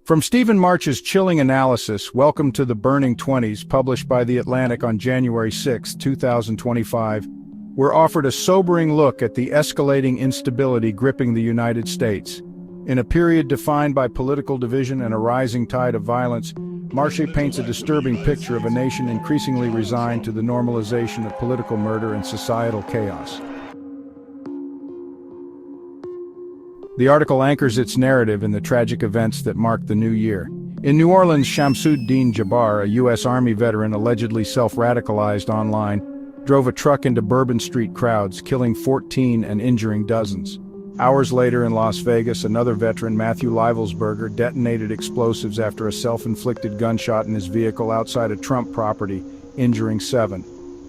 From Stephen Marche's chilling analysis, welcome to The Burning Twenties, published by The Atlantic on January 6, 2025, we're offered a sobering look at the escalating instability gripping the United States. In a period defined by political division and a rising tide of violence, Marche paints a disturbing picture of a nation increasingly resigned to the normalization of political murder and societal chaos. The article anchors its narrative in the tragic events that marked the new year. In New Orleans, Shamsuddin Jabbar, a U.S. Army veteran allegedly self-radicalized online, drove a truck into Bourbon Street crowds, killing 14 and injuring dozens. Hours later in Las Vegas, another veteran, Matthew Livelsberger, detonated explosives after a self-inflicted gunshot in his vehicle outside a Trump property, injuring 7.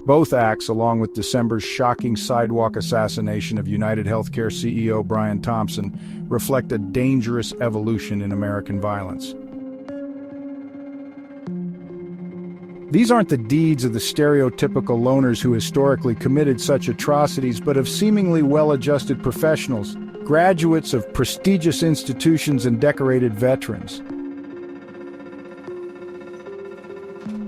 Both acts, along with December's shocking sidewalk assassination of United Healthcare CEO Brian Thompson, reflect a dangerous evolution in American violence. These aren't the deeds of the stereotypical loners who historically committed such atrocities, but of seemingly well-adjusted professionals, graduates of prestigious institutions and decorated veterans.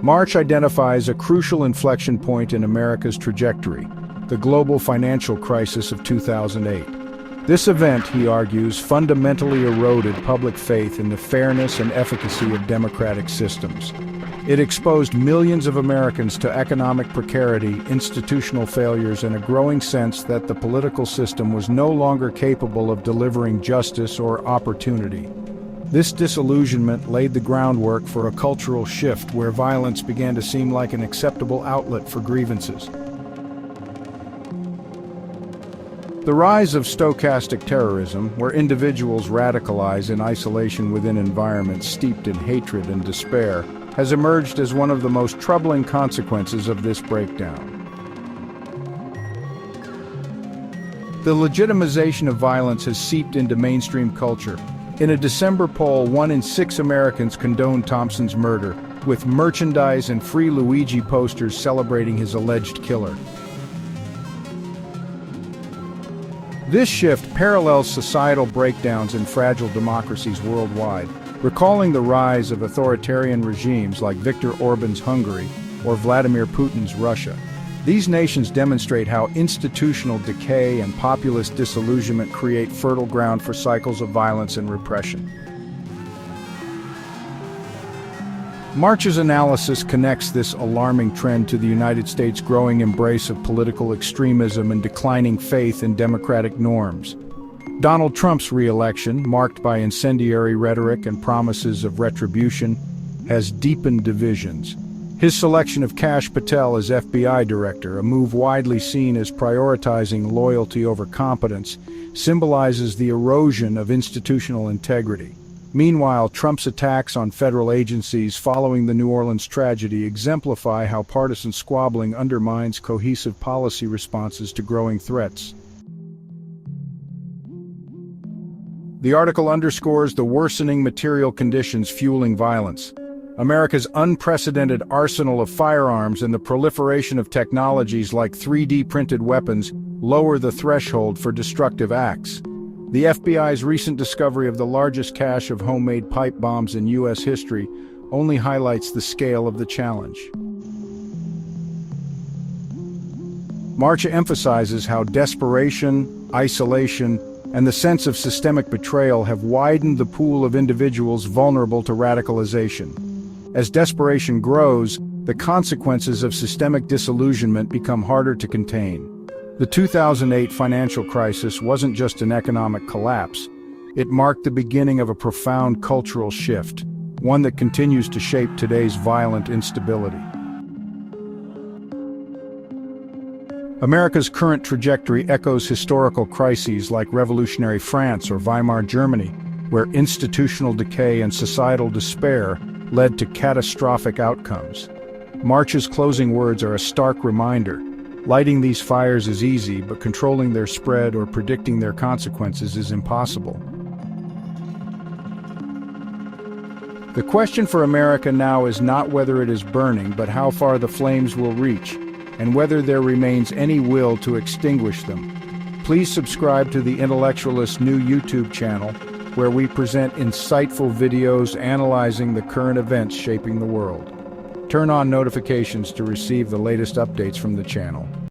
Marche identifies a crucial inflection point in America's trajectory, the global financial crisis of 2008. This event, he argues, fundamentally eroded public faith in the fairness and efficacy of democratic systems. It exposed millions of Americans to economic precarity, institutional failures, and a growing sense that the political system was no longer capable of delivering justice or opportunity. This disillusionment laid the groundwork for a cultural shift where violence began to seem like an acceptable outlet for grievances. The rise of stochastic terrorism, where individuals radicalize in isolation within environments steeped in hatred and despair, has emerged as one of the most troubling consequences of this breakdown. The legitimization of violence has seeped into mainstream culture. In a December poll, 1 in 6 Americans condoned Thompson's murder, with merchandise and free Luigi posters celebrating his alleged killer. This shift parallels societal breakdowns in fragile democracies worldwide, recalling the rise of authoritarian regimes like Viktor Orban's Hungary or Vladimir Putin's Russia. These nations demonstrate how institutional decay and populist disillusionment create fertile ground for cycles of violence and repression. Marche's analysis connects this alarming trend to the United States' growing embrace of political extremism and declining faith in democratic norms. Donald Trump's re-election, marked by incendiary rhetoric and promises of retribution, has deepened divisions. His selection of Kash Patel as FBI director, a move widely seen as prioritizing loyalty over competence, symbolizes the erosion of institutional integrity. Meanwhile, Trump's attacks on federal agencies following the New Orleans tragedy exemplify how partisan squabbling undermines cohesive policy responses to growing threats. The article underscores the worsening material conditions fueling violence. America's unprecedented arsenal of firearms and the proliferation of technologies like 3D printed weapons lower the threshold for destructive acts. The FBI's recent discovery of the largest cache of homemade pipe bombs in U.S. history only highlights the scale of the challenge. Marche emphasizes how desperation, isolation, and the sense of systemic betrayal have widened the pool of individuals vulnerable to radicalization. As desperation grows, the consequences of systemic disillusionment become harder to contain. The 2008 financial crisis wasn't just an economic collapse. It marked the beginning of a profound cultural shift, one that continues to shape today's violent instability. America's current trajectory echoes historical crises like Revolutionary France or Weimar Germany, where institutional decay and societal despair led to catastrophic outcomes. Marche's closing words are a stark reminder. Lighting these fires is easy, but controlling their spread or predicting their consequences is impossible. The question for America now is not whether it is burning, but how far the flames will reach, and whether there remains any will to extinguish them. Please subscribe to the Intellectualist new YouTube channel where we present insightful videos analyzing the current events shaping the world. Turn on notifications to receive the latest updates from the channel.